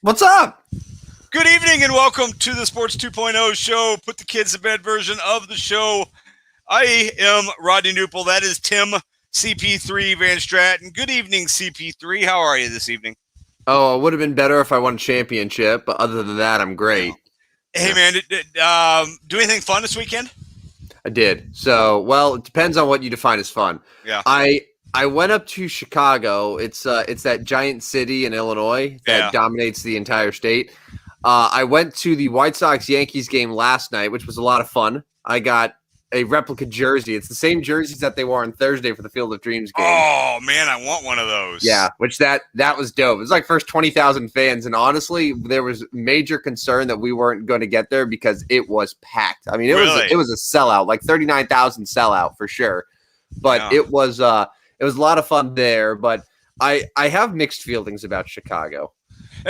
What's up? Good evening and welcome to the Sports 2.0 show. Put the kids to bed version of the show. I am Rodney Knuppel. That is Tim CP3 VanStraten. Good evening, CP3. How are you this evening? Oh, it would have been better if I won a championship, but other than that, I'm great. Hey, man, do anything fun this weekend? I did. So, well, it depends on what you define as fun. Yeah. I went up to Chicago. It's that giant city in Illinois that dominates the entire state. I went to the White Sox-Yankees game last night, which was a lot of fun. I got a replica jersey. It's the same jerseys that they wore on Thursday for the Field of Dreams game. Oh, man, I want one of those. Yeah, which that was dope. It was like first 20,000 fans, and honestly, there was major concern that we weren't going to get there because it was packed. I mean, it was a sellout, like 39,000 sellout for sure. But it was a lot of fun there. But I have mixed feelings about Chicago.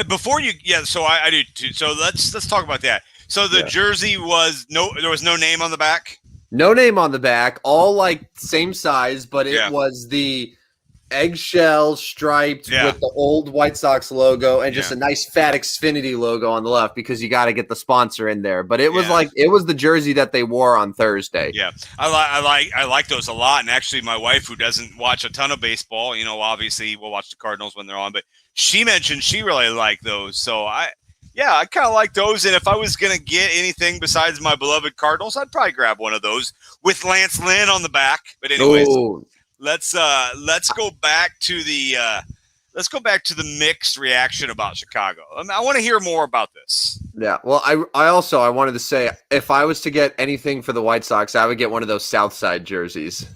Before you, so I do too. So let's talk about that. So the jersey there was no name on the back. No name on the back, all like same size, but it was the eggshell striped with the old White Sox logo and just a nice Fedex Xfinity logo on the left because you got to get the sponsor in there. But it was it was the jersey that they wore on Thursday. Yeah, I like those a lot. And actually, my wife, who doesn't watch a ton of baseball, obviously we'll watch the Cardinals when they're on, but she mentioned she really liked those. So I kind of like those. And if I was going to get anything besides my beloved Cardinals, I'd probably grab one of those with Lance Lynn on the back. But anyways, let's go back to the mixed reaction about Chicago. I want to hear more about this. Yeah. Well, I wanted to say if I was to get anything for the White Sox, I would get one of those South Side jerseys.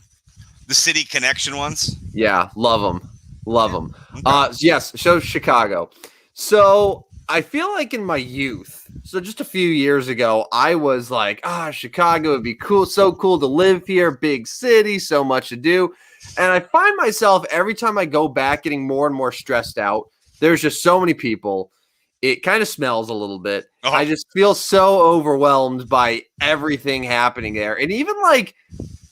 The City Connection ones? Yeah. Love them. Love them. Okay. Yes. So Chicago. So I feel like in my youth, so just a few years ago, I was like, Chicago would be cool. So cool to live here. Big city, so much to do. And I find myself every time I go back getting more and more stressed out. There's just so many people. It kind of smells a little bit. Oh. I just feel so overwhelmed by everything happening there. And even like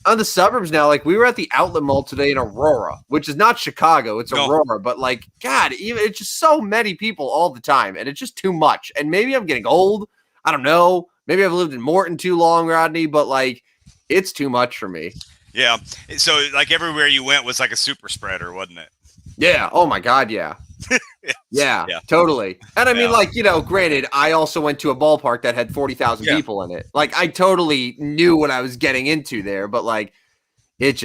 on the suburbs now, like we were at the outlet mall today in Aurora, which is not Chicago, it's Aurora, but like, God, even it's just so many people all the time, and it's just too much. And maybe I'm getting old. I don't know. Maybe I've lived in Morton too long, Rodney, but like, it's too much for me. Yeah. So like everywhere you went was like a super spreader, wasn't it? Yeah. Oh my God. Yeah. yeah, totally. And I mean, like, granted, I also went to a ballpark that had 40,000 people in it. Like, I totally knew what I was getting into there, but like, it's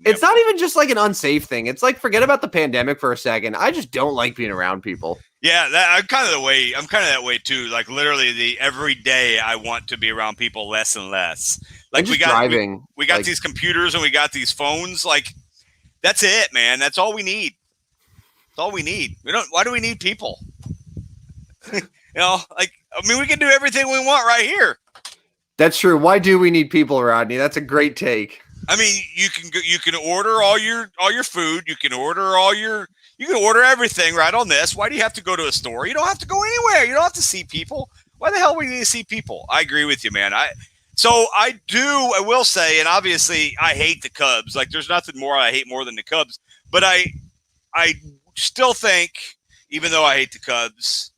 not even just like an unsafe thing. It's like, forget about the pandemic for a second. I just don't like being around people. Yeah, I'm kind of that way too. Like literally every day I want to be around people less and less. Like we got like, these computers and we got these phones. Like that's it, man. That's all we need. That's all we need. Why do we need people? We can do everything we want right here. That's true. Why do we need people, Rodney? That's a great take. I mean, you can order all your food. You can order everything right on this. Why do you have to go to a store? You don't have to go anywhere. You don't have to see people. Why the hell do we need to see people? I agree with you, man. I will say, and obviously I hate the Cubs. Like there's nothing more I hate more than the Cubs. But I still think, even though I hate the Cubs,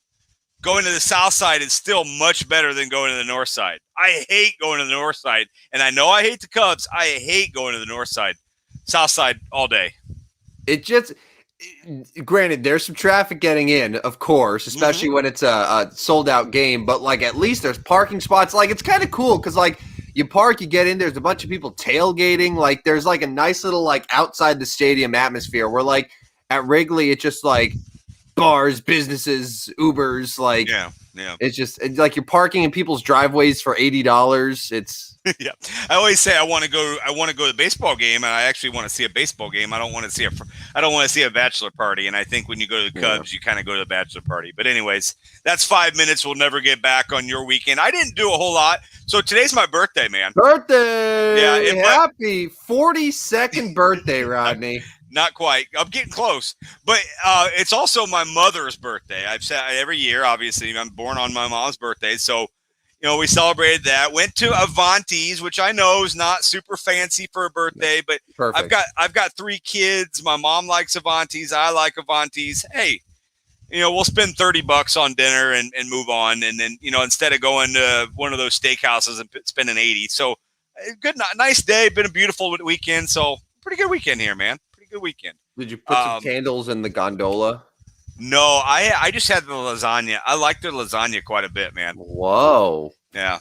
going to the South Side is still much better than going to the North Side. I hate going to the North Side, and I know I hate the Cubs. I hate going to the North Side. South Side all day. Granted, there's some traffic getting in, of course, especially when it's a sold-out game, but like at least there's parking spots. Like it's kind of cool because like you park, you get in, there's a bunch of people tailgating. Like there's like a nice little like outside the stadium atmosphere where like at Wrigley, it's just like bars, businesses, Ubers, like it's like you're parking in people's driveways for $80. It's yeah. I always say I want to go to the baseball game, and I actually want to see a baseball game. I don't want to see a bachelor party. And I think when you go to the Cubs, you kind of go to the bachelor party. But anyways, that's 5 minutes. We'll never get back on your weekend. I didn't do a whole lot. So today's my birthday, man. Birthday! Yeah, happy 42nd birthday, Rodney. Not quite. I'm getting close. But it's also my mother's birthday. I've said every year, obviously. I'm born on my mom's birthday. So, we celebrated that. Went to Avanti's, which I know is not super fancy for a birthday, but perfect. I've got 3 kids. My mom likes Avanti's. I like Avanti's. Hey, we'll spend $30 on dinner and move on. And then, instead of going to one of those steakhouses and spending 80. So good, nice day. Been a beautiful weekend. So pretty good weekend here, man. Pretty good weekend. Did you put some candles in the gondola? No, I just had the lasagna. I like their lasagna quite a bit, man. Whoa. Yeah.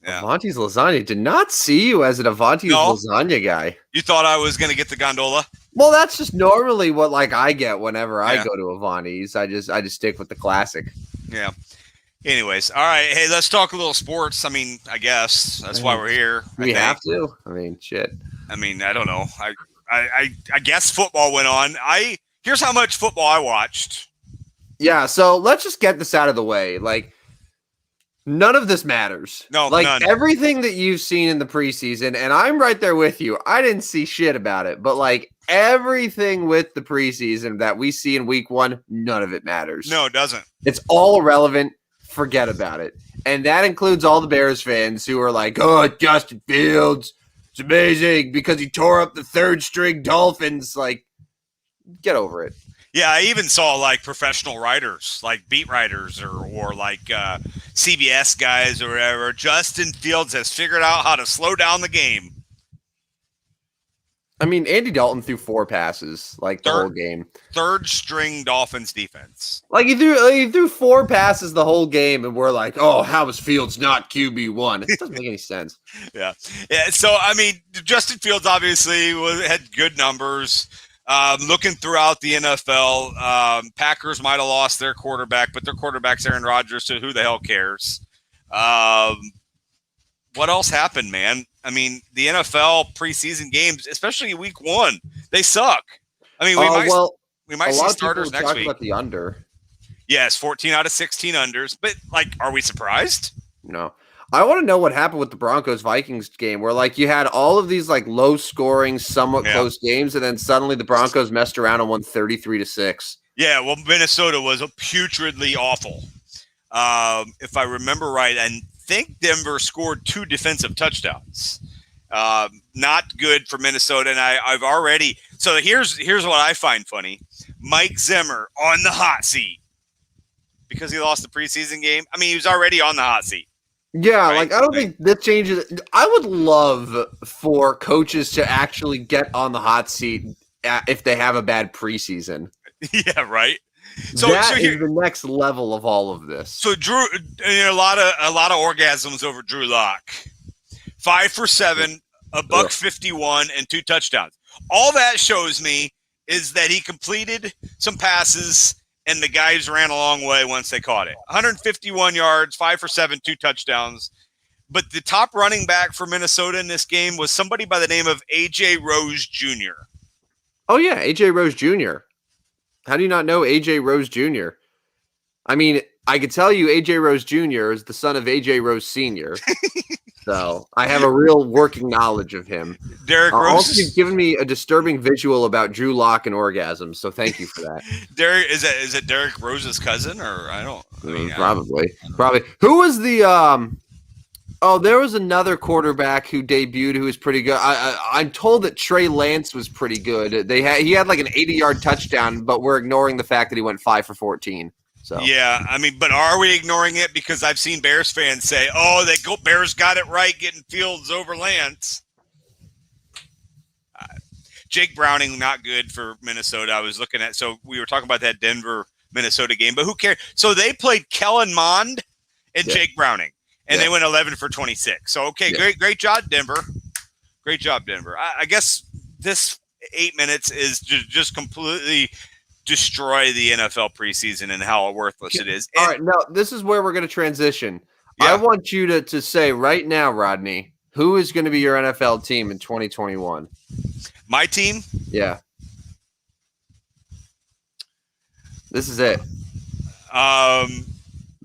Avanti's lasagna. Did not see you as an Avanti's lasagna guy. You thought I was going to get the gondola? Well, that's just normally what I get whenever I go to Avanti's. I just stick with the classic. Yeah. Anyways, all right. Hey, let's talk a little sports. I mean, I guess that's why we're here. We have to. I mean, shit. I mean, I don't know. I guess football went on. Here's how much football I watched. Yeah, so let's just get this out of the way. None of this matters. No, none. Everything that you've seen in the preseason, and I'm right there with you. I didn't see shit about it, but everything with the preseason that we see in week 1, none of it matters. No, it doesn't. It's all irrelevant. Forget about it. And that includes all the Bears fans who are like, oh, Justin Fields, it's amazing because he tore up the third string Dolphins. Get over it. Yeah, I even saw professional writers, beat writers or CBS guys or whatever. Justin Fields has figured out how to slow down the game. I mean, Andy Dalton threw 4 passes the whole game. Third string Dolphins defense. He threw 4 passes the whole game, and we're like, oh, how is Fields not QB1? It doesn't make any sense. Yeah. So I mean, Justin Fields obviously had good numbers. Looking throughout the NFL, Packers might have lost their quarterback, but their quarterback's Aaron Rodgers, so who the hell cares? What else happened, man? I mean, the NFL preseason games, especially week 1, they suck. I mean, we might see starters next week. About the under. Yes, 14 out of 16 unders. But, are we surprised? No. I want to know what happened with the Broncos-Vikings game where, you had all of these, low-scoring, somewhat close games, and then suddenly the Broncos messed around and won 33-6. Yeah, well, Minnesota was putridly awful. If I remember right, I think Denver scored 2 defensive touchdowns. Not good for Minnesota, and I've already – so here's what I find funny. Mike Zimmer on the hot seat because he lost the preseason game. I mean, he was already on the hot seat. Yeah, right? I don't think that changes. I would love for coaches to actually get on the hot seat if they have a bad preseason. Yeah, right. So that is the next level of all of this. So Drew, a lot of orgasms over Drew Lock. 5 for 7, $151, and 2 touchdowns. All that shows me is that he completed some passes. And the guys ran a long way once they caught it. 151 yards, 5 for 7, 2 touchdowns. But the top running back for Minnesota in this game was somebody by the name of A.J. Rose Jr. Oh, yeah, A.J. Rose Jr. How do you not know A.J. Rose Jr.? I mean, I could tell you A.J. Rose Jr. is the son of A.J. Rose Sr., so I have a real working knowledge of him. Derek Rose. Also, you've given me a disturbing visual about Drew Lock and orgasms, so thank you for that. Derek, is it Derek Rose's cousin, or probably. Who was the there was another quarterback who debuted who was pretty good. I'm told that Trey Lance was pretty good. He had an 80-yard touchdown, but we're ignoring the fact that he went 5 for 14. So. Yeah, I mean, but are we ignoring it? Because I've seen Bears fans say, Bears got it right getting Fields over Lance. Jake Browning, not good for Minnesota. I was looking at, so we were talking about that Denver-Minnesota game, but who cares? So they played Kellen Mond and Jake Browning, and they went 11 for 26. So, great job, Denver. Great job, Denver. I guess this 8 minutes is just completely – destroy the NFL preseason and how worthless it is. All right, now this is where we're going to transition. Yeah. I want you to say right now, Rodney, who is going to be your NFL team in 2021? My team? Yeah. This is it. The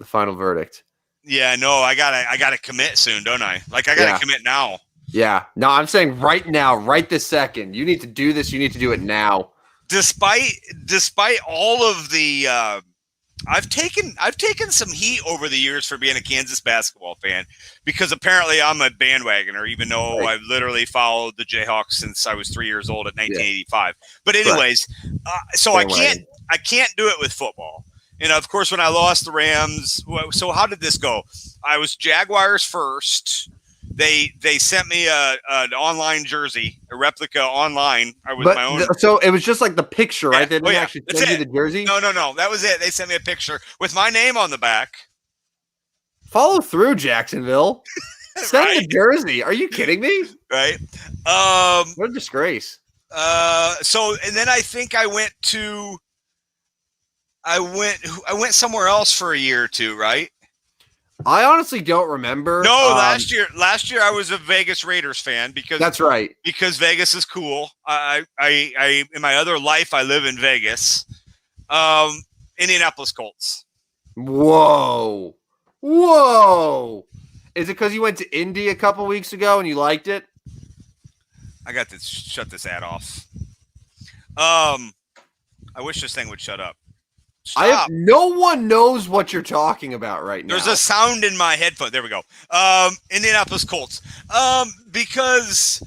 final verdict. Yeah, no, I gotta commit soon, don't I? I gotta commit now. Yeah. No, I'm saying right now, right this second. You need to do this. You need to do it now. Despite all of the I've taken some heat over the years for being a Kansas basketball fan because apparently I'm a bandwagoner, even though I've literally followed the Jayhawks since I was 3 years old at 1985. But anyways, so I can't do it with football And of course, when I lost the Rams, so how did this go? I was Jaguars first. They sent me an online jersey, a replica online. I was my own. So it was just like the picture, right? They didn't actually That's send you it. the jersey? No. That was it. They sent me a picture with my name on the back. Follow through, Jacksonville. Send Right? the jersey. Are you kidding me? Right. What a disgrace. So, and then I think I went somewhere else for a year or two, right? I honestly don't remember. No, last year I was a Vegas Raiders fan because that's right. Because Vegas is cool. I in my other life I live in Vegas. Indianapolis Colts. Whoa. Is it because you went to Indy a couple weeks ago and you liked it? I got to shut this ad off. I wish this thing would shut up. Stop. No one knows what you're talking about right now. There's a sound in my headphone. There we go. Indianapolis Colts. Because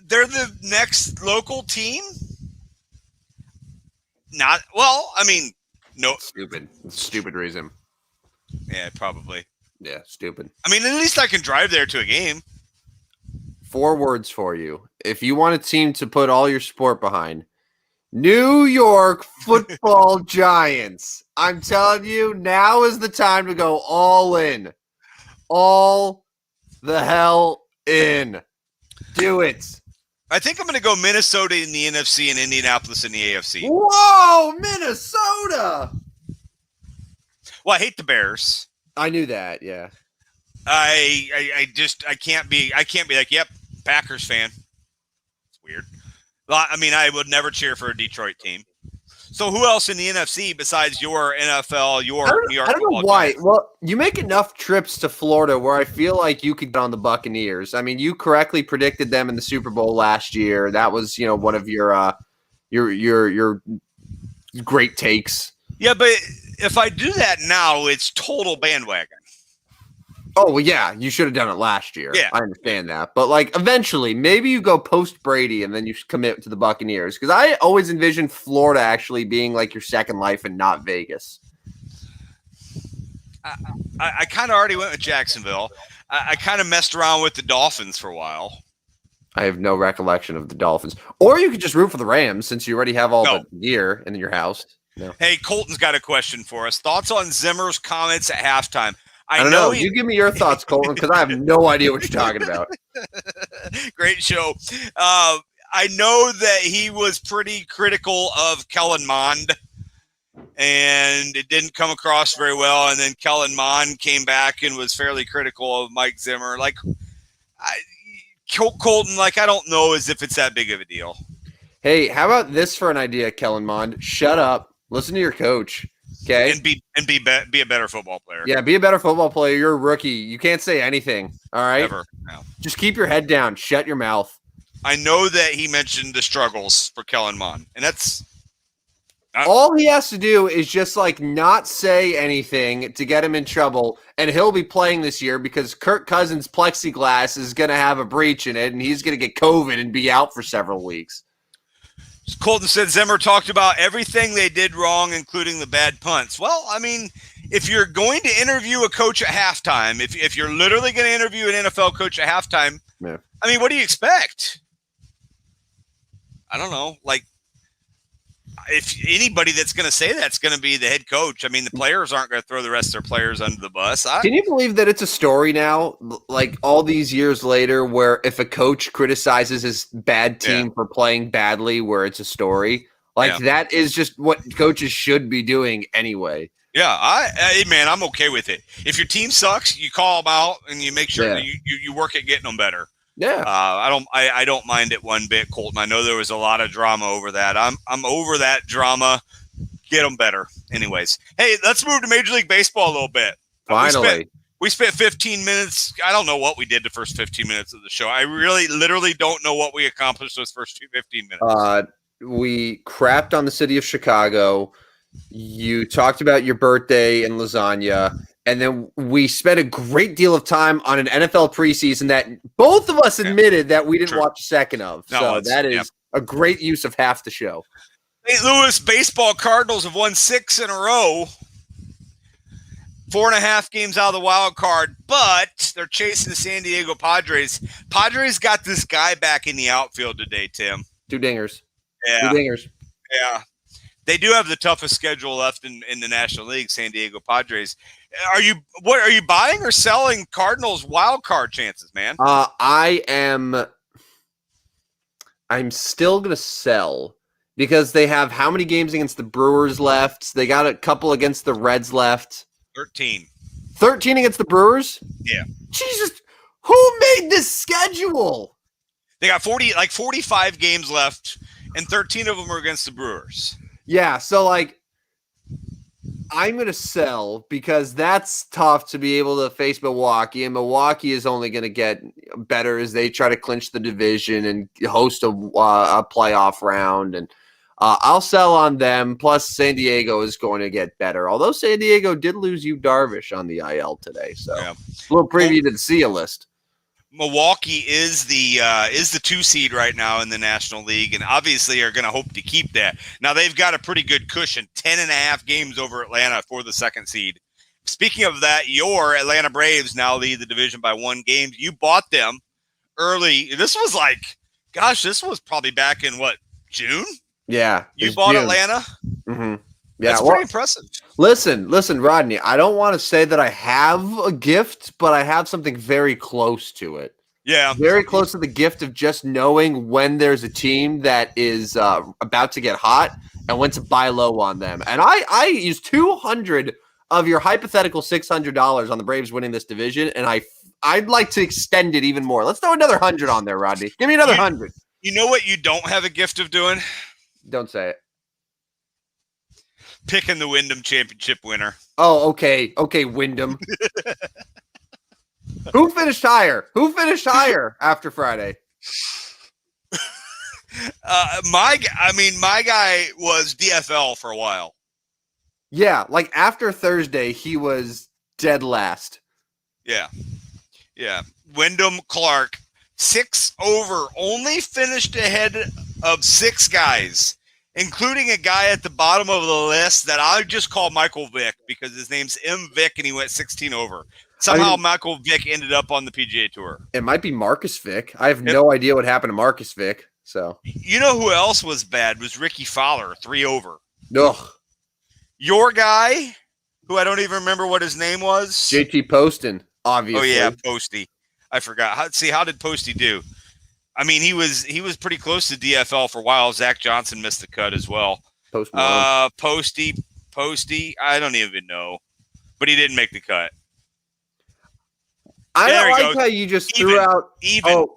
they're the next local team. No. Stupid reason. Yeah, probably. Yeah, stupid. I mean, at least I can drive there to a game. 4 words for you. If you want a team to put all your support behind, New York Football Giants. I'm telling you, now is the time to go all in. All the hell in. Do it. I think I'm going to go Minnesota in the NFC and Indianapolis in the AFC. Whoa, Minnesota. Well, I hate the Bears. I knew that, yeah. I can't be like, yep, Packers fan. It's weird. I mean, I would never cheer for a Detroit team. So who else in the NFC besides your NFL, your New York? I don't know why. Well, you make enough trips to Florida where I feel like you could get on the Buccaneers. I mean, you correctly predicted them in the Super Bowl last year. That was, one of your great takes. Yeah, but if I do that now, it's total bandwagon. Oh, well, yeah, you should have done it last year. Yeah. I understand that. But, eventually, maybe you go post-Brady and then you commit to the Buccaneers. Because I always envisioned Florida actually being, your second life and not Vegas. I kind of already went with Jacksonville. I kind of messed around with the Dolphins for a while. I have no recollection of the Dolphins. Or you could just root for the Rams since you already have all the gear in your house. No. Hey, Colton's got a question for us. Thoughts on Zimmer's comments at halftime? I don't know. You give me your thoughts, Colton, because I have no idea what you're talking about. Great show. I know that he was pretty critical of Kellen Mond, and it didn't come across very well. And then Kellen Mond came back and was fairly critical of Mike Zimmer. Colton, I don't know as if it's that big of a deal. Hey, how about this for an idea, Kellen Mond? Shut up. Listen to your coach. Okay. And be a better football player. Yeah, be a better football player. You're a rookie. You can't say anything. All right. Never. No. Just keep your head down. Shut your mouth. I know that he mentioned the struggles for Kellen Mond, and that's all he has to do is just not say anything to get him in trouble, and he'll be playing this year because Kirk Cousins' plexiglass is going to have a breach in it, and he's going to get COVID and be out for several weeks. Colton said Zimmer talked about everything they did wrong, including the bad punts. Well, I mean, if you're going to interview a coach at halftime, if you're literally going to interview an NFL coach at halftime, yeah. I mean, what do you expect? I don't know. If anybody that's going to say that's going to be the head coach, I mean, the players aren't going to throw the rest of their players under the bus. Can you believe that it's a story now, all these years later, where if a coach criticizes his bad team for playing badly, where it's a story? That is just what coaches should be doing anyway. Yeah, man, I'm okay with it. If your team sucks, you call them out and you make sure that you work at getting them better. Yeah, I don't mind it one bit, Colton. I know there was a lot of drama over that. I'm over that drama. Get them better. Anyways, hey, let's move to Major League Baseball a little bit. Finally, we spent 15 minutes. I don't know what we did the first 15 minutes of the show. I literally don't know what we accomplished those first 15 minutes. We crapped on the city of Chicago. You talked about your birthday and lasagna. And then we spent a great deal of time on an NFL preseason that both of us admitted that we didn't watch a second of. So that is a great use of half the show. St. Louis baseball Cardinals have won 6 in a row. 4.5 games out of the wild card, but they're chasing the San Diego Padres. Padres got this guy back in the outfield today, Tim. 2 dingers. Yeah. 2 dingers. Yeah. They do have the toughest schedule left in the National League, San Diego Padres. Are you buying or selling Cardinals wild card chances, man? I'm still going to sell because they have how many games against the Brewers left? They got a couple against the Reds left. 13. 13 against the Brewers? Yeah. Jesus, who made this schedule? They got 45 games left, and 13 of them are against the Brewers. Yeah, so I'm going to sell because that's tough to be able to face Milwaukee, and Milwaukee is only going to get better as they try to clinch the division and host a playoff round. And I'll sell on them. Plus, San Diego is going to get better. Although San Diego did lose Yu Darvish on the IL today, so a little preview to the SIA list. Milwaukee is the 2 seed right now in the National League, and obviously are going to hope to keep that. Now they've got a pretty good cushion, 10.5 games over Atlanta for the 2nd seed. Speaking of that, your Atlanta Braves now lead the division by 1 game. You bought them early. This was probably back in June? Yeah. You bought June. Atlanta? Mm-hmm. Yeah, that's pretty impressive. Listen, Rodney, I don't want to say that I have a gift, but I have something very close to it. Yeah. Very close to the gift of just knowing when there's a team that is about to get hot and when to buy low on them. And I used 200 of your hypothetical $600 on the Braves winning this division, and I'd like to extend it even more. Let's throw another 100 on there, Rodney. Give me another 100. You know what you don't have a gift of doing? Don't say it. Picking the Windham championship winner. Oh, okay. Okay, Windham. Who finished higher? After Friday? My guy was DFL for a while. Yeah, after Thursday, he was dead last. Yeah. Wyndham Clark, 6 over, only finished ahead of 6 guys, including a guy at the bottom of the list that I just call Michael Vick because his name's M. Vick and he went 16 over. Somehow Michael Vick ended up on the PGA Tour. It might be Marcus Vick. I have no idea what happened to Marcus Vick. So you know who else was bad was Ricky Fowler, 3 over. Ugh. Your guy, who I don't even remember what his name was. JT Poston, obviously. Oh yeah, Posty. I forgot. How did Posty do? I mean, he was pretty close to DFL for a while. Zach Johnson missed the cut as well. Posty, I don't even know, but he didn't make the cut. I don't like how you just threw out. Oh,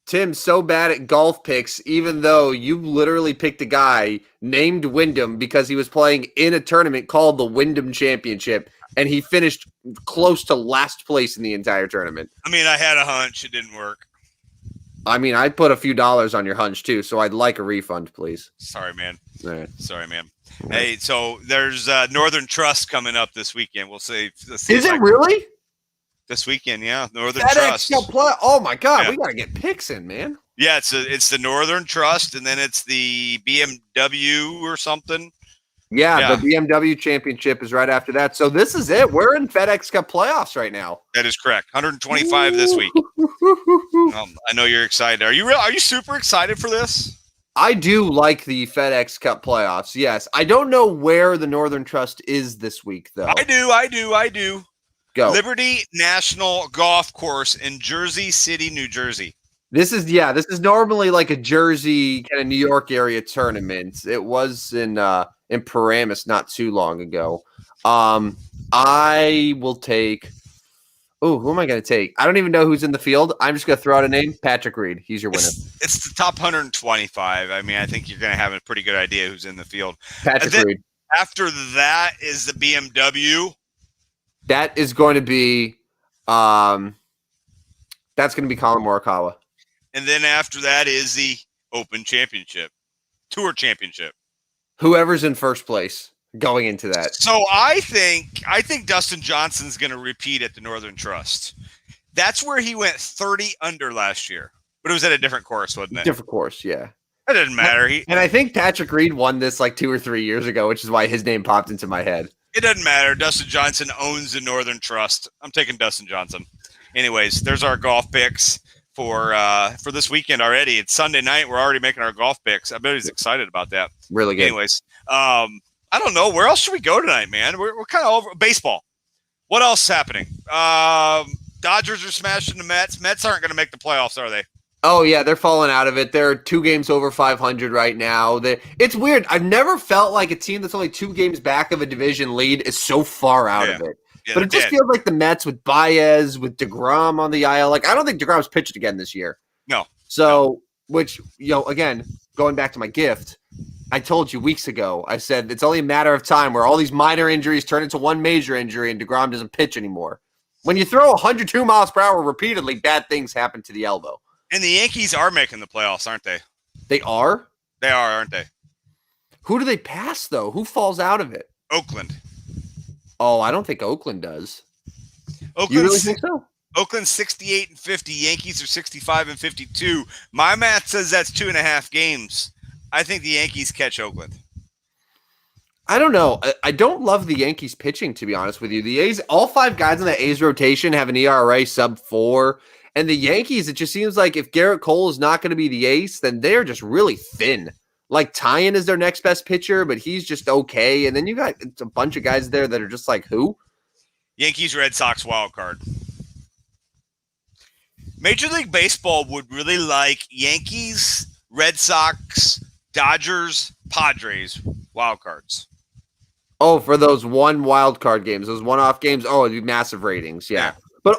Tim's so bad at golf picks, even though you literally picked a guy named Windham because he was playing in a tournament called the Windham Championship, and he finished close to last place in the entire tournament. I mean, I had a hunch. It didn't work. I mean, I put a few dollars on your hunch, too, so I'd like a refund, please. Sorry, man. All right. Sorry, man. Hey, so there's Northern Trust coming up this weekend. We'll see. Is it really? This weekend, yeah. Northern Fedex Trust. Oh, my God. Yeah. We got to get picks in, man. Yeah, it's the Northern Trust, and then it's the BMW or something. Yeah, the BMW Championship is right after that. So this is it. We're in Fedex Cup Playoffs right now. That is correct. 125 this week. I know you're excited. Are you super excited for this? I do like the FedEx Cup Playoffs. Yes. I don't know where the Northern Trust is this week, though. I do. Go. Liberty National Golf Course in Jersey City, New Jersey. This is normally like a Jersey kind of New York area tournament. It was in Paramus not too long ago. I will take. Oh, who am I going to take? I don't even know who's in the field. I'm just going to throw out a name. Patrick Reed. He's your winner. It's the top 125. I mean, I think you're going to have a pretty good idea who's in the field. Patrick Reed. After that is the BMW. That is going to be that's going to be Colin Morikawa. And then after that is the Open Championship, Tour Championship. Whoever's in first place going into that. So I think Dustin Johnson's going to repeat at the Northern Trust. That's where he went 30 under last year, but it was at a different course, wasn't it? Different course, yeah. That doesn't matter. And I think Patrick Reed won this like 2 or 3 years ago, which is why his name popped into my head. It doesn't matter. Dustin Johnson owns the Northern Trust. I'm taking Dustin Johnson. Anyways, there's our golf picks for this weekend already. It's Sunday night. We're already making our golf picks. I bet he's excited about that. Really good. Anyways, I don't know. Where else should we go tonight, man? We're kind of over baseball. What else is happening? Dodgers are smashing the Mets. Mets aren't going to make the playoffs, are they? Oh, yeah, they're falling out of it. They're 2 games over 500 right now. It's weird. I've never felt like a team that's only 2 games back of a division lead is so far out of it. Yeah, but it just feels like the Mets with Baez, with DeGrom on the IL. Like, I don't think DeGrom's pitched again this year. No. So, which, again, going back to my gift, I told you weeks ago, I said it's only a matter of time where all these minor injuries turn into one major injury and DeGrom doesn't pitch anymore. When you throw 102 miles per hour repeatedly, bad things happen to the elbow. And the Yankees are making the playoffs, aren't they? They are? They are, aren't they? Who do they pass, though? Who falls out of it? Oakland. Oh, I don't think Oakland does. Oakland's, you really think so? Oakland's 68-50. Yankees are 65-52. My math says that's 2.5 games. I think the Yankees catch Oakland. I don't know. I don't love the Yankees pitching, to be honest with you. The A's, all 5 guys in the A's rotation have an ERA sub 4. And the Yankees, it just seems like if Garrett Cole is not going to be the ace, then they're just really thin. Like Tyon is their next best pitcher, but he's just okay. And then you got a bunch of guys there that are just like, who? Yankees, Red Sox wild card. Major League Baseball would really like Yankees, Red Sox, Dodgers, Padres wild cards. Oh, for those one wild card games, those one-off games. Oh, it'd be massive ratings. Yeah. But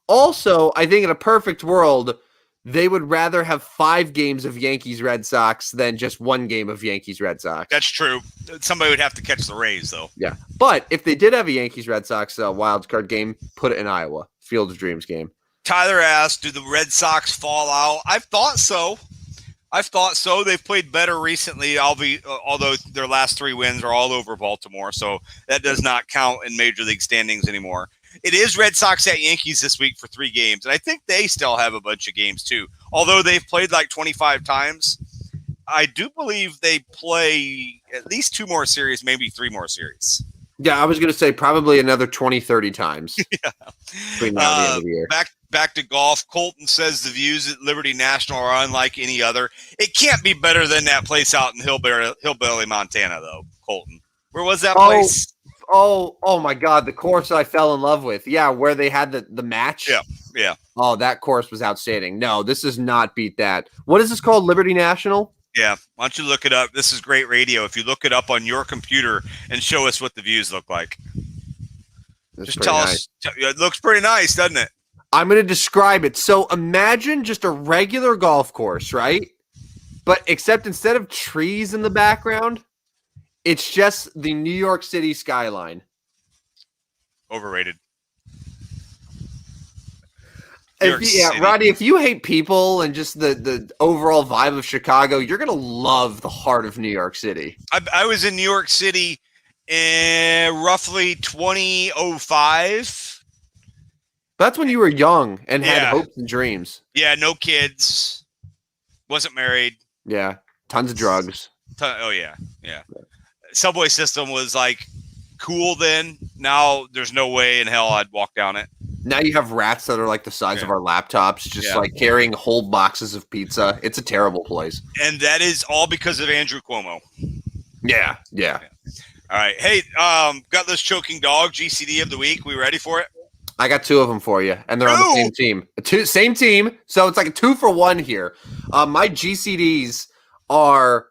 Also, I think in a perfect world, they would rather have 5 games of Yankees Red Sox than just 1 game of Yankees Red Sox. That's true. Somebody would have to catch the Rays, though. Yeah. But if they did have a Yankees Red Sox wild card game, put it in Iowa. Field of Dreams game. Tyler asked, do the Red Sox fall out? I've thought so. They've played better recently, although their last 3 wins are all over Baltimore, so that does not count in Major League standings anymore. It is Red Sox at Yankees this week for 3 games, and I think they still have a bunch of games too. Although they've played like 25 times, I do believe they play at least 2 more series, maybe 3 more series. Yeah, I was going to say probably another 20, 30 times. Yeah. Between now and the end of the year. Back to golf. Colton says the views at Liberty National are unlike any other. It can't be better than that place out in Hillbilly, Montana, though, Colton. Where was that place? Oh my God, the course I fell in love with. Yeah, where they had the match. Yeah. Oh, that course was outstanding. No, this does not beat that. What is this called? Liberty National? Yeah. Why don't you look it up? This is great radio. If you look it up on your computer and show us what the views look like. Just tell us. It looks pretty nice, doesn't it? I'm going to describe it. So imagine just a regular golf course, right? But except instead of trees in the background, it's just the New York City skyline. Overrated. Rodney, if you hate people and just the overall vibe of Chicago, you're going to love the heart of New York City. I was in New York City in roughly 2005. That's when you were young and had hopes and dreams. Yeah, no kids. Wasn't married. Yeah, tons of drugs. Yeah. Subway system was like cool then. Now there's no way in hell I'd walk down it. Now you have rats that are like the size of our laptops, just like carrying whole boxes of pizza. It's a terrible place. And that is all because of Andrew Cuomo. Yeah. All right. Hey, got this choking dog GCD of the week. We ready for it? I got 2 of them for you, and they're on the same team. Same team, so it's like a 2-for-1 here. My GCDs are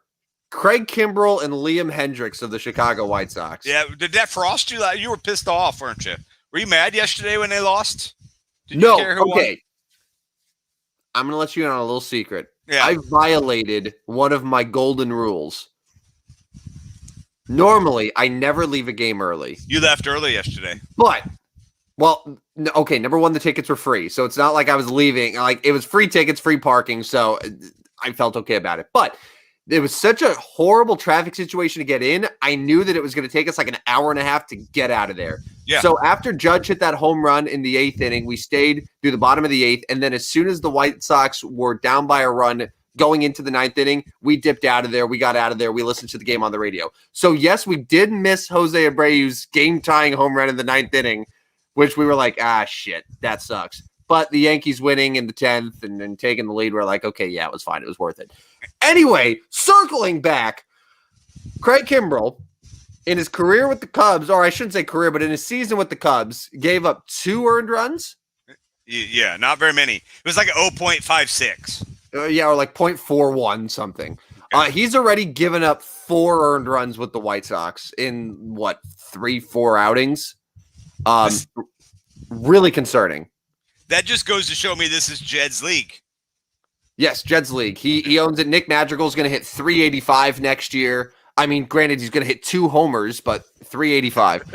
Craig Kimbrell and Liam Hendricks of the Chicago White Sox. Yeah, did that frost you? You were pissed off, weren't you? Were you mad yesterday when they lost? Did you care who won? I'm going to let you in on a little secret. Yeah. I violated one of my golden rules. Normally, I never leave a game early. You left early yesterday. But, number 1, the tickets were free. So it's not like I was leaving. Like, it was free tickets, free parking. So I felt okay about it. But it was such a horrible traffic situation to get in. I knew that it was going to take us like an hour and a half to get out of there. Yeah. So after Judge hit that home run in the 8th inning, we stayed through the bottom of the 8th. And then as soon as the White Sox were down by a run going into the ninth inning, we dipped out of there. We got out of there. We listened to the game on the radio. So, yes, we did miss Jose Abreu's game-tying home run in the ninth inning, which we were like, shit, that sucks. But the Yankees winning in the 10th and taking the lead, we're like, okay, yeah, it was fine. It was worth it. Anyway, circling back, Craig Kimbrell, in his career with the Cubs, or I shouldn't say career, but in his season with the Cubs, gave up 2 earned runs. Yeah, not very many. It was like 0.56. Or like 0.41 something. He's already given up 4 earned runs with the White Sox in, 3-4 outings? Really concerning. That just goes to show me this is Jed's league. Yes, Jed's league. He owns it. Nick Madrigal's going to hit 385 next year. I mean, granted, he's going to hit 2 homers, but 385.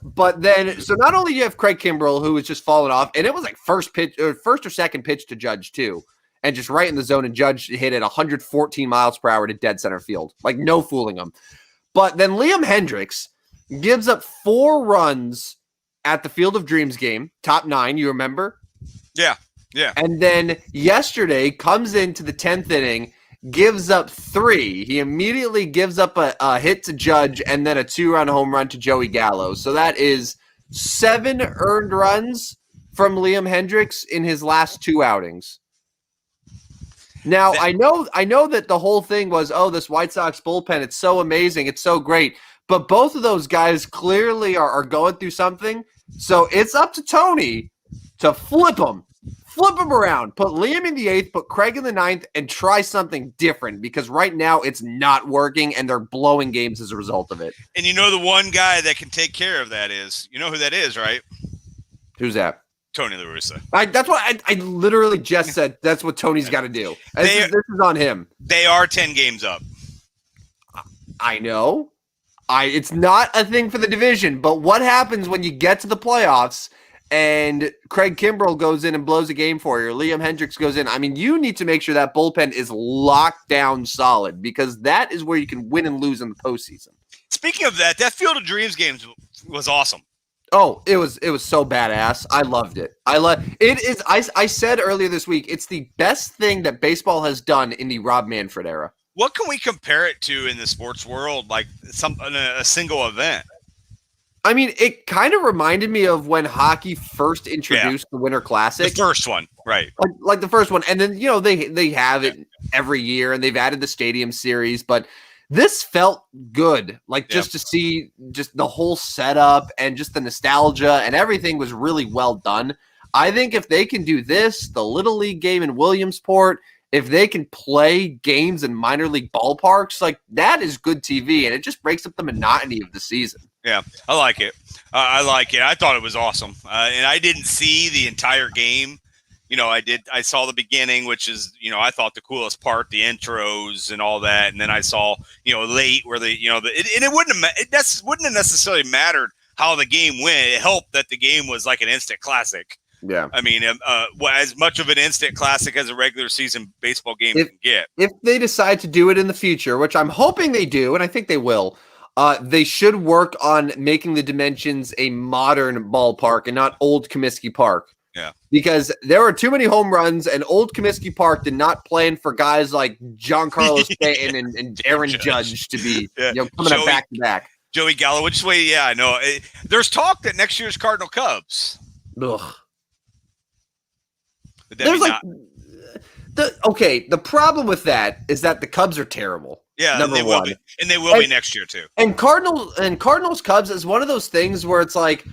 But then, so not only do you have Craig Kimbrell, who was just falling off, and it was like first or second pitch to Judge, too, and just right in the zone, and Judge hit it 114 miles per hour to dead center field. Like, no fooling him. But then Liam Hendriks gives up 4 runs at the Field of Dreams game, top 9, you remember? Yeah. And then yesterday comes into the 10th inning, gives up 3. He immediately gives up a hit to Judge and then a 2-run home run to Joey Gallo. So that is 7 earned runs from Liam Hendriks in his last 2 outings. Now, I know that the whole thing was, this White Sox bullpen, it's so amazing, it's so great. But both of those guys clearly are going through something. So it's up to Tony to flip them around, put Liam in the 8th, put Craig in the 9th, and try something different, because right now it's not working and they're blowing games as a result of it. And you know the one guy that can take care of that is, you know who that is, right? Who's that? Tony La Russa. That's what I literally just said. That's what Tony's got to do. This is on him. They are 10 games up. I know. It's not a thing for the division, but what happens when you get to the playoffs and Craig Kimbrell goes in and blows a game for you, or Liam Hendriks goes in? I mean, you need to make sure that bullpen is locked down solid, because that is where you can win and lose in the postseason. Speaking of that Field of Dreams game was awesome. Oh, it was so badass. I loved it. It is. I said earlier this week, it's the best thing that baseball has done in the Rob Manfred era. What can we compare it to in the sports world, like a single event? I mean, it kind of reminded me of when hockey first introduced the Winter Classic. The first one, right? Like the first one, and then they have it every year, and they've added the Stadium Series, but this felt good. Like just to see just the whole setup and just the nostalgia and everything was really well done. I think if they can do this, the Little League game in Williamsport, if they can play games in minor league ballparks, like that is good TV, and it just breaks up the monotony of the season. Yeah, I like it. I like it. I thought it was awesome, and I didn't see the entire game. I saw the beginning, which is, I thought the coolest part, the intros and all that, and then I saw, late where it wouldn't have necessarily mattered how the game went. It helped that the game was like an instant classic. Yeah, I mean, as much of an instant classic as a regular season baseball game can get. If they decide to do it in the future, which I'm hoping they do, and I think they will, they should work on making the dimensions a modern ballpark and not old Comiskey Park. Yeah, because there are too many home runs, and old Comiskey Park did not plan for guys like Giancarlo Stanton and Aaron Judge to be coming up back to back. Joey Gallo, which way? Yeah, I know. There's talk that next year's Cardinal Cubs. Ugh. There's the problem with that is that the Cubs are terrible. Yeah, and they will be, and they will be next year too. And Cardinals Cubs is one of those things where it's like,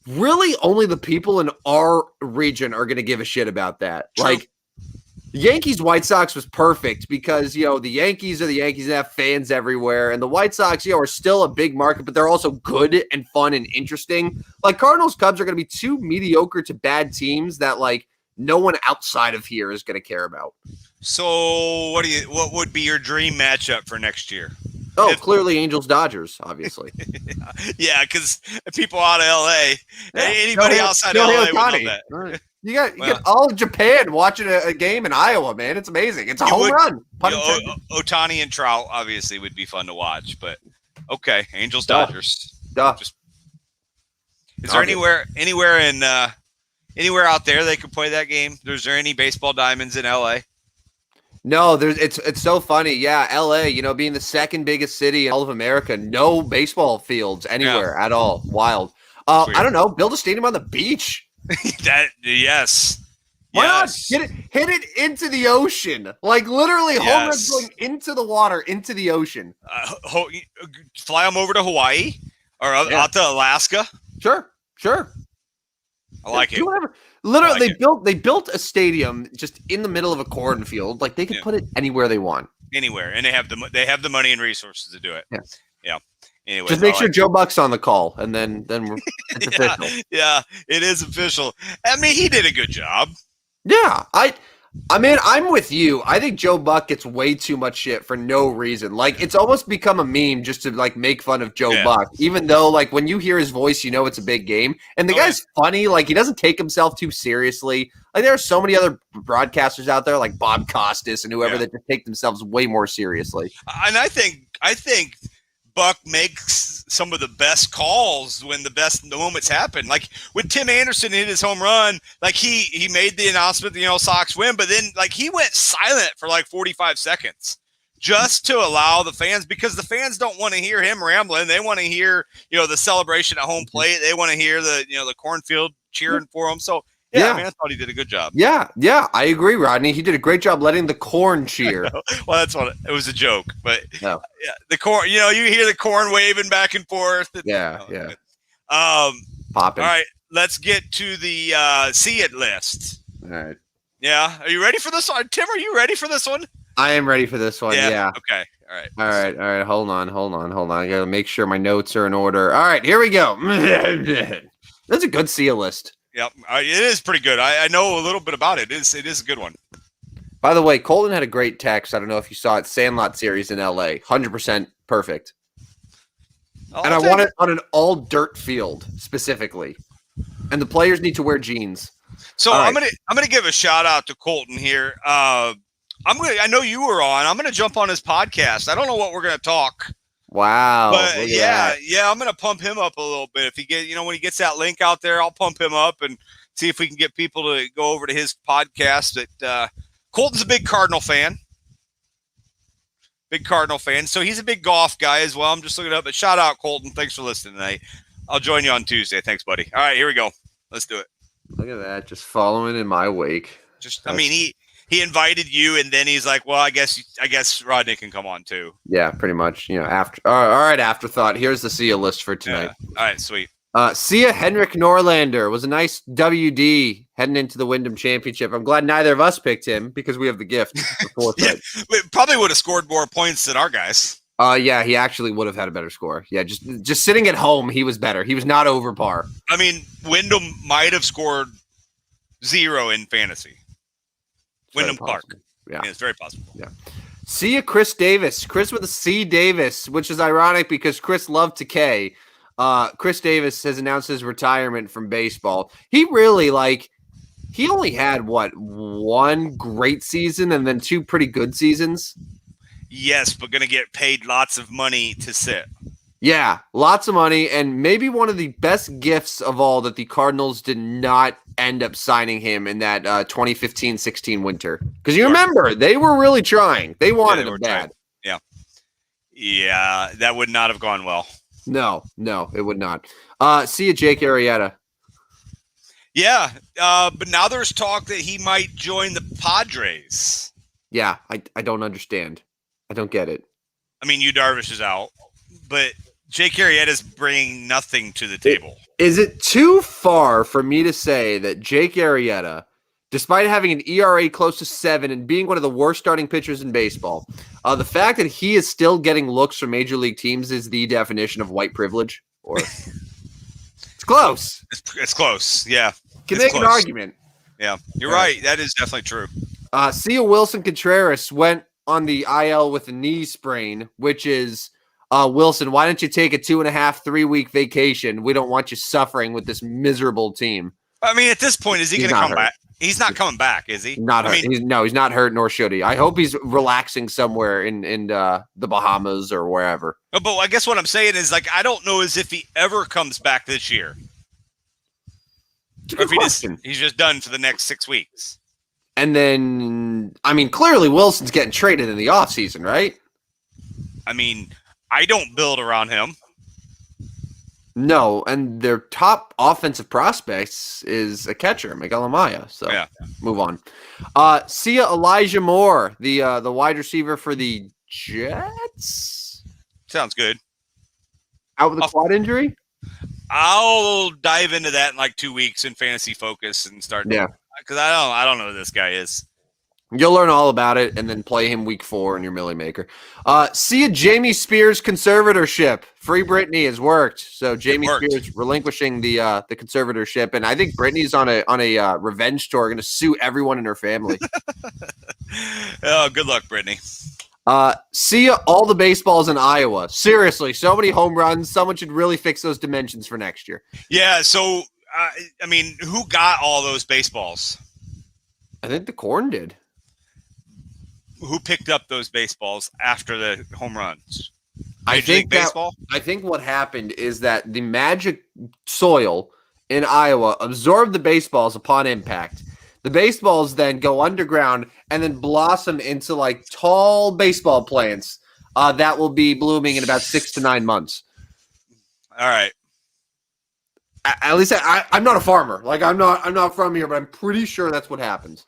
really only the people in our region are going to give a shit about that. True. Like Yankees White Sox was perfect because the Yankees are the Yankees and have fans everywhere, and the White Sox are still a big market, but they're also good and fun and interesting. Like Cardinals Cubs are going to be 2 mediocre to bad teams that like no one outside of here is going to care about. So what would be your dream matchup for next year? Oh, clearly Angels-Dodgers, obviously. Yeah, because people out of LA, anybody outside of LA would love that. You got all of Japan watching a game in Iowa, man. It's amazing. It's a home run. Ohtani and Trout obviously would be fun to watch, but okay, Angels-Dodgers. Is there anywhere out there they could play that game? Is there any baseball diamonds in LA? No, it's so funny. Yeah, LA, being the second biggest city in all of America, no baseball fields anywhere at all. Wild. I don't know. Build a stadium on the beach. Yes. Why not hit it into the ocean? Like literally, home runs going into the water, into the ocean. Fly them over to Hawaii or out to Alaska. Sure. I like it. Do whatever. Literally, they built a stadium just in the middle of a cornfield. Like they could put it anywhere they want. Anywhere, and they have the money and resources to do it. Yeah. Anyway, just make sure Joe Buck's on the call, and then it's official. Yeah, it is official. I mean, he did a good job. Yeah, I mean, I'm with you. I think Joe Buck gets way too much shit for no reason. Like, it's almost become a meme just to, like, make fun of Joe Buck, even though, like, when you hear his voice, it's a big game. And the guy's funny. Like, he doesn't take himself too seriously. Like, there are so many other broadcasters out there, like Bob Costas and whoever, that just take themselves way more seriously. And I think Buck makes some of the best calls when the moments happen. Like when Tim Anderson hit his home run, like he made the announcement, Sox win, but then like he went silent for like 45 seconds just to allow the fans, because the fans don't want to hear him rambling. They want to hear, the celebration at home plate. They want to hear the cornfield cheering for him. So yeah, I thought he did a good job. Yeah, I agree, Rodney. He did a great job letting the corn cheer. Well, it was a joke, but the corn. You hear the corn waving back and forth. Popping. All right, let's get to the see it list. All right. Yeah, are you ready for this one, Tim? Are you ready for this one? I am ready for this one. Yeah. Okay. All right. Hold on. I gotta make sure my notes are in order. All right, here we go. That's a good see it list. Yep, it is pretty good. I know a little bit about it. It is a good one. By the way, Colton had a great text. I don't know if you saw it. Sandlot series in LA, 100% perfect. And I want it on an all dirt field specifically, and the players need to wear jeans. So I'm gonna give a shout out to Colton here. I know you were on. I'm gonna jump on his podcast. I don't know what we're gonna talk. Wow. But yeah, I'm going to pump him up a little bit. If he when he gets that link out there, I'll pump him up and see if we can get people to go over to his podcast. Colton's a big Cardinal fan. So he's a big golf guy as well. I'm just looking up, but shout out Colton. Thanks for listening tonight. I'll join you on Tuesday. Thanks, buddy. All right, here we go. Let's do it. Look at that. Just following in my wake. He invited you, and then he's like, "Well, I guess Rodney can come on too." Yeah, pretty much. After. All right, afterthought. Here's the Sia list for tonight. All right, sweet. Sia Henrik Norlander was a nice WD heading into the Windham Championship. I'm glad neither of us picked him because we have the gift. We probably would have scored more points than our guys. Yeah, he actually would have had a better score. Yeah, just sitting at home, he was better. He was not over par. I mean, Windham might have scored 0 in fantasy. Windham Park. Yeah, it's very possible. Yeah. See ya, Chris Davis. Chris with a C Davis, which is ironic because Chris loved to K. Chris Davis has announced his retirement from baseball. He really he only had one great season and then 2 pretty good seasons. Yes, but going to get paid lots of money to sit. Yeah, lots of money, and maybe one of the best gifts of all that the Cardinals did not end up signing him in that 2015-16 winter. Because you remember, they were really trying. They wanted him bad. Yeah. Yeah, that would not have gone well. No, it would not. See you, Jake Arrieta. Yeah, but now there's talk that he might join the Padres. Yeah, I don't understand. I don't get it. I mean, Yu Darvish is out, but Jake Arrieta is bringing nothing to the table. Is it too far for me to say that Jake Arrieta, despite having an ERA close to 7 and being one of the worst starting pitchers in baseball, the fact that he is still getting looks from major league teams is the definition of white privilege? Or it's close. It's close. Yeah. Can make an argument. Yeah, you're right. That is definitely true. Sia Wilson Contreras went on the IL with a knee sprain, which is Wilson, why don't you take a 2.5, 3-week vacation? We don't want you suffering with this miserable team. I mean, at this point, is he going to come back? He's not coming back, is he? Not hurt. He's not hurt, nor should he. I hope he's relaxing somewhere in the Bahamas or wherever. But I guess what I'm saying is, I don't know as if he ever comes back this year. Or if he's just done for the next 6 weeks. And then, I mean, clearly Wilson's getting traded in the offseason, right? I mean, I don't build around him. No, and their top offensive prospects is a catcher, Miguel Amaya. So move on. See ya, Elijah Moore, the wide receiver for the Jets. Sounds good. Out with a quad injury? I'll dive into that in like 2 weeks in Fantasy Focus and start. Yeah. Because I don't know who this guy is. You'll learn all about it and then play him week 4 in your Millie Maker. See a Jamie Spears conservatorship. Free Britney has worked. So Jamie Spears relinquishing the conservatorship. And I think Britney's on a revenge tour, going to sue everyone in her family. Oh, good luck, Britney. See ya, all the baseballs in Iowa. Seriously, so many home runs. Someone should really fix those dimensions for next year. Yeah, so, I mean, who got all those baseballs? I think the Corn did. Who picked up those baseballs after the home runs? I think what happened is that the magic soil in Iowa absorbed the baseballs upon impact. The baseballs then go underground and then blossom into like tall baseball plants that will be blooming in about 6 to 9 months. All right. At least I'm not a farmer. Like I'm not from here, but I'm pretty sure that's what happens.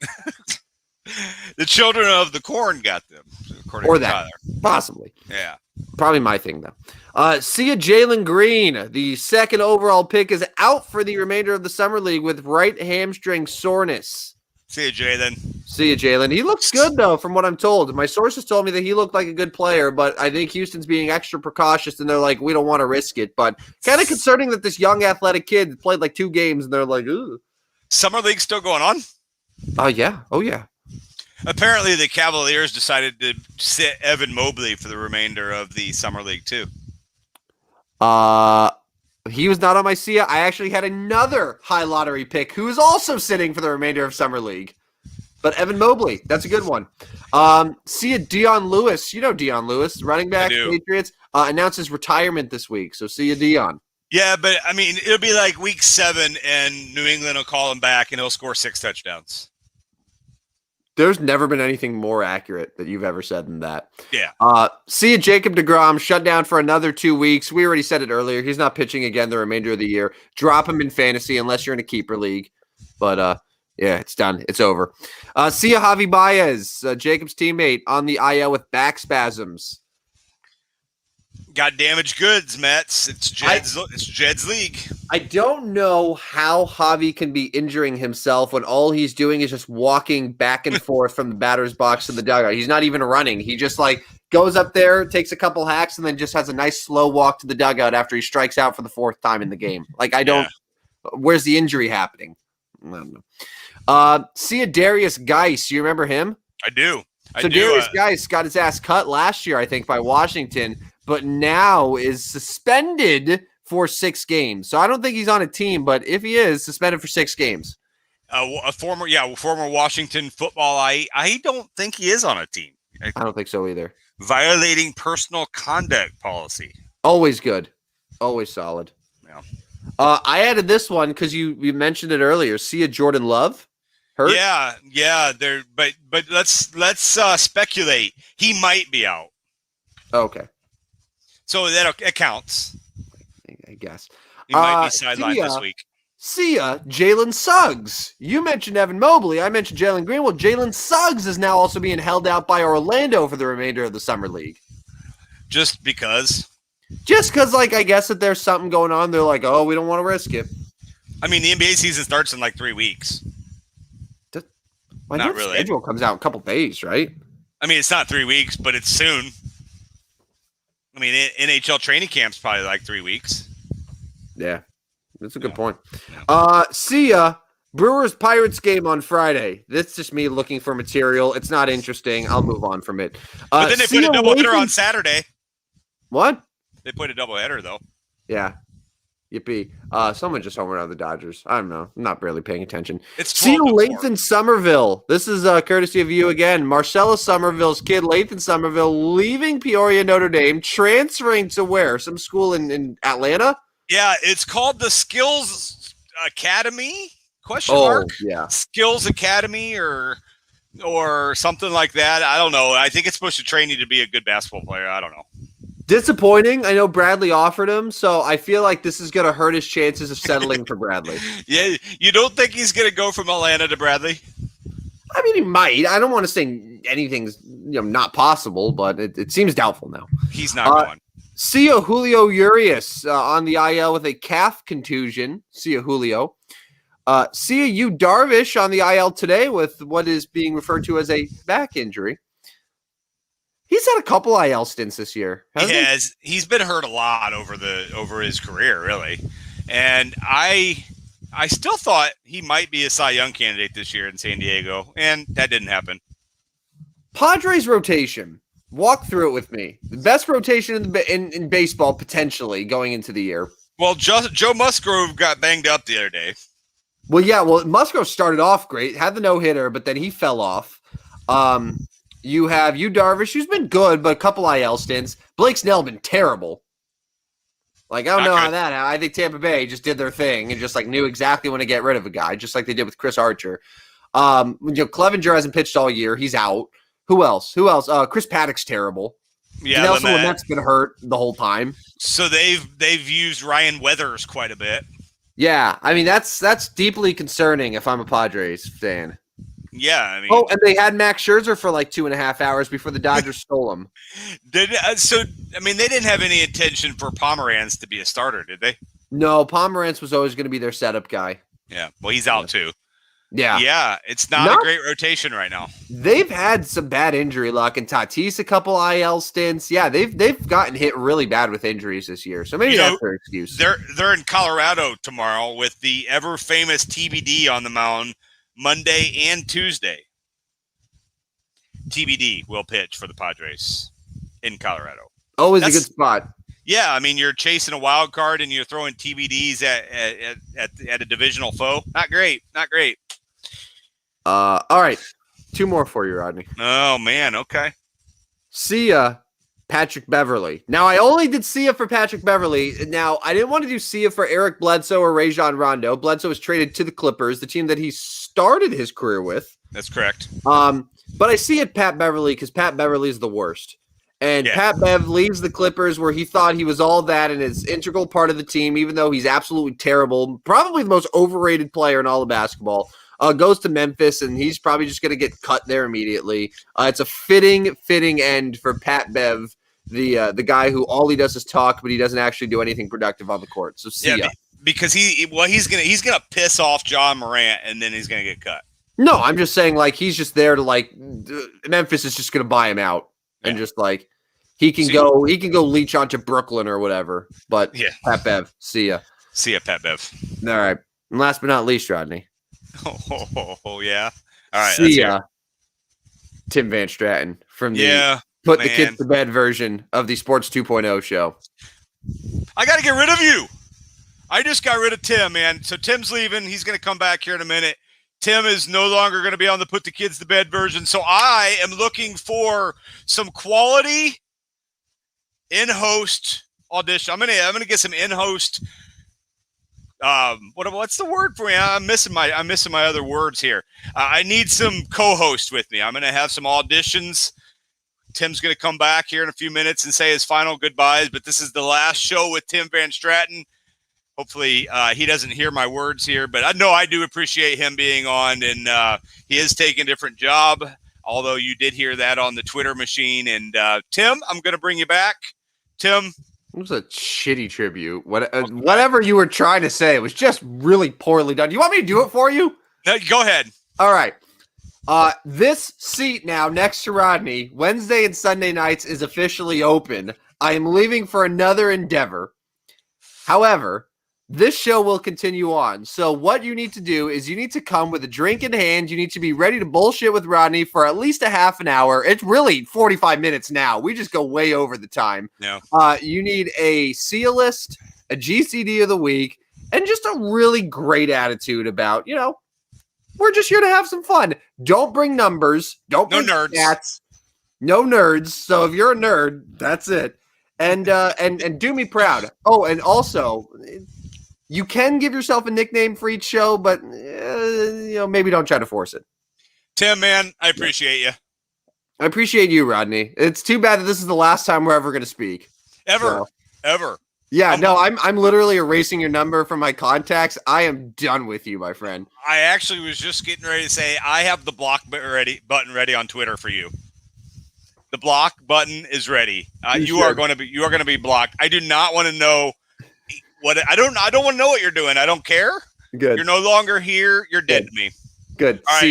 The children of the corn got them, according or to that, Tyler. Possibly. Yeah. Probably my thing, though. See ya, Jalen Green. The second overall pick is out for the remainder of the summer league with right hamstring soreness. See ya, Jalen. See ya, Jalen. He looks good, though, from what I'm told. My sources told me that he looked like a good player, but I think Houston's being extra precautious, and they're like, we don't want to risk it. But kind of concerning that this young athletic kid played like 2 games, and they're like, ooh. Summer league still going on? Yeah. Oh, yeah. Apparently, the Cavaliers decided to sit Evan Mobley for the remainder of the summer league too. He was not on my SIA. I actually had another high lottery pick who is also sitting for the remainder of summer league. But Evan Mobley, that's a good one. See ya, Dion Lewis. You know Dion Lewis, running back, Patriots, announces retirement this week. So see ya, Dion. Yeah, but I mean, it'll be like week 7, and New England will call him back, and he'll score 6 touchdowns. There's never been anything more accurate that you've ever said than that. Yeah. See ya, Jacob deGrom, shut down for another 2 weeks. We already said it earlier. He's not pitching again the remainder of the year. Drop him in fantasy unless you're in a keeper league. But, yeah, it's done. It's over. See ya, Javi Baez, Jacob's teammate, on the IL with back spasms. Got damaged goods, Mets. It's Jed's league. I don't know how Javi can be injuring himself when all he's doing is just walking back and forth from the batter's box to the dugout. He's not even running. He just like goes up there, takes a couple hacks, and then just has a nice slow walk to the dugout after he strikes out for the 4th time in the game. Like where's the injury happening? I don't know. See a Darius Geis. You remember him? I do. Darius Geis got his ass cut last year, I think, by Washington, but now is suspended for 6 games. So I don't think he's on a team, but if he is, suspended for 6 games. A former Washington football. I don't think he is on a team. I don't think so either. Violating personal conduct policy. Always good. Always solid. Yeah. I added this one because you mentioned it earlier. See a Jordan Love? Hurt? Yeah. But let's speculate. He might be out. Okay. So it counts. I guess. He might be sidelined this week. See ya, Jalen Suggs. You mentioned Evan Mobley. I mentioned Jalen Green. Well, Jalen Suggs is now also being held out by Orlando for the remainder of the summer league. Just because? Just because, like, I guess that there's something going on. They're like, oh, we don't want to risk it. I mean, the NBA season starts in like 3 weeks. Not really. Schedule comes out in a couple days, right? I mean, it's not 3 weeks, but it's soon. I mean, NHL training camp's probably like 3 weeks. Yeah, that's a good point. See ya. Brewers-Pirates game on Friday. That's just me looking for material. It's not interesting. I'll move on from it. But then they put a doubleheader on Saturday. What? They put a doubleheader, though. Yeah. Yippee. Someone just homered on the Dodgers. I don't know. I'm not barely paying attention. See you, Lathan Somerville. This is courtesy of you again. Marcellus Somerville's kid, Lathan Somerville, leaving Peoria, Notre Dame, transferring to where? Some school in Atlanta? Yeah, it's called the Skills Academy? Question mark? Yeah. Skills Academy or or something like that. I don't know. I think it's supposed to train you to be a good basketball player. I don't know. Disappointing. I know Bradley offered him, so I feel like this is going to hurt his chances of settling for Bradley. Yeah, you don't think he's going to go from Atlanta to Bradley? I mean, he might. I don't want to say anything's not possible, but it seems doubtful now. He's not going. See ya, Julio Urias on the IL with a calf contusion. See ya, Julio. See ya, Yu Darvish on the IL today with what is being referred to as a back injury. He's had a couple IL stints this year. He has. He's been hurt a lot over his career, really. And I still thought he might be a Cy Young candidate this year in San Diego, and that didn't happen. Padres rotation. Walk through it with me. The best rotation in baseball potentially going into the year. Well, Joe Musgrove got banged up the other day. Well, yeah. Well, Musgrove started off great, had the no-hitter, but then he fell off. You have Yu Darvish, who's been good, but a couple IL stints. Blake Snell been terrible. Like, I don't know how that happened. I think Tampa Bay just did their thing and just knew exactly when to get rid of a guy, just like they did with Chris Archer. Clevenger hasn't pitched all year. He's out. Who else? Chris Paddock's terrible. Yeah, Nelson Lamette's been hurt the whole time. So they've used Ryan Weathers quite a bit. Yeah, I mean that's deeply concerning if I'm a Padres fan. Yeah, I mean. Oh, and they had Max Scherzer for 2.5 hours before the Dodgers stole him. They didn't have any intention for Pomeranz to be a starter, did they? No, Pomeranz was always going to be their setup guy. Yeah, well, he's out too. Yeah, it's not a great rotation right now. They've had some bad injury luck, and Tatis a couple IL stints. Yeah, they've gotten hit really bad with injuries this year, so maybe that's their excuse. They're in Colorado tomorrow with the ever famous TBD on the mound. Monday and Tuesday. TBD will pitch for the Padres in Colorado. Always a good spot. Yeah, I mean, you're chasing a wild card and you're throwing TBDs at a divisional foe. Not great. All right. 2 more for you, Rodney. Oh, man. Okay. See ya, Patrick Beverly. Now, I only did see ya for Patrick Beverly. Now, I didn't want to do see ya for Eric Bledsoe or Rajon Rondo. Bledsoe was traded to the Clippers, the team that he started his career with. That's correct. But I see it Pat Beverly because Pat Beverly is the worst. And Pat Bev leaves the Clippers where he thought he was all that and is integral part of the team, even though he's absolutely terrible, probably the most overrated player in all of basketball. Goes to Memphis, and he's probably just going to get cut there immediately. It's a fitting end for Pat Bev, the guy who all he does is talk, but he doesn't actually do anything productive on the court. So see ya. Because he's gonna piss off John Morant, and then he's gonna get cut. No, I'm just saying he's just there to Memphis is just gonna buy him out and just he can go leech onto Brooklyn or whatever. But Pat Bev, see ya, Pat Bev. All right, and last but not least, Rodney. Oh yeah. All right. See ya, Tim VanStraten from the Put the Kids to Bed version of the Sports 2.0 show. I got to get rid of you. I just got rid of Tim, man. So Tim's leaving. He's going to come back here in a minute. Tim is no longer going to be on the Put the Kids to Bed version. So I am looking for some quality in-host audition. I'm gonna get some in-host. What's the word for me? I'm missing my other words here. I need some co-host with me. I'm gonna have some auditions. Tim's gonna come back here in a few minutes and say his final goodbyes. But this is the last show with Tim VanStraten. Hopefully he doesn't hear my words here, but I know I do appreciate him being on, and he is taking a different job, although you did hear that on the Twitter machine. And Tim, I'm going to bring you back. Tim. It was a shitty tribute. Whatever you were trying to say, it was just really poorly done. Do you want me to do it for you? No, go ahead. All right. This seat now next to Rodney, Wednesday and Sunday nights, is officially open. I am leaving for another endeavor. However, this show will continue on. So what you need to do is you need to come with a drink in hand. You need to be ready to bullshit with Rodney for at least a half an hour. It's really 45 minutes now. We just go way over the time. No. You need a C list, a GCD of the week, and just a really great attitude about, we're just here to have some fun. Don't bring numbers. Don't bring stats. No nerds. So if you're a nerd, that's it. And do me proud. Oh, and also, you can give yourself a nickname for each show, but maybe don't try to force it. Tim, man, I appreciate you. I appreciate you, Rodney. It's too bad that this is the last time we're ever going to speak. Ever. Yeah, I'm literally erasing your number from my contacts. I am done with you, my friend. I actually was just getting ready to say I have the block button ready on Twitter for you. The block button is ready. You are going to be blocked. I do not want to know I don't want to know what you're doing. I don't care. Good. You're no longer here. You're dead to me. Good. All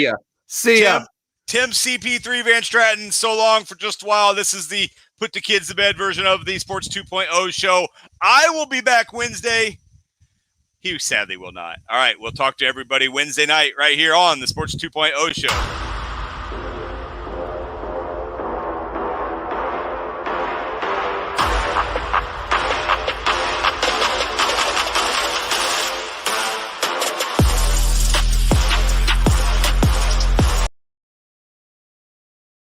See ya. Tim CP3 VanStraten, so long for just a while. This is the Put the Kids to Bed version of the Sports 2.0 show. I will be back Wednesday. He sadly will not. All right, we'll talk to everybody Wednesday night right here on the Sports 2.0 show.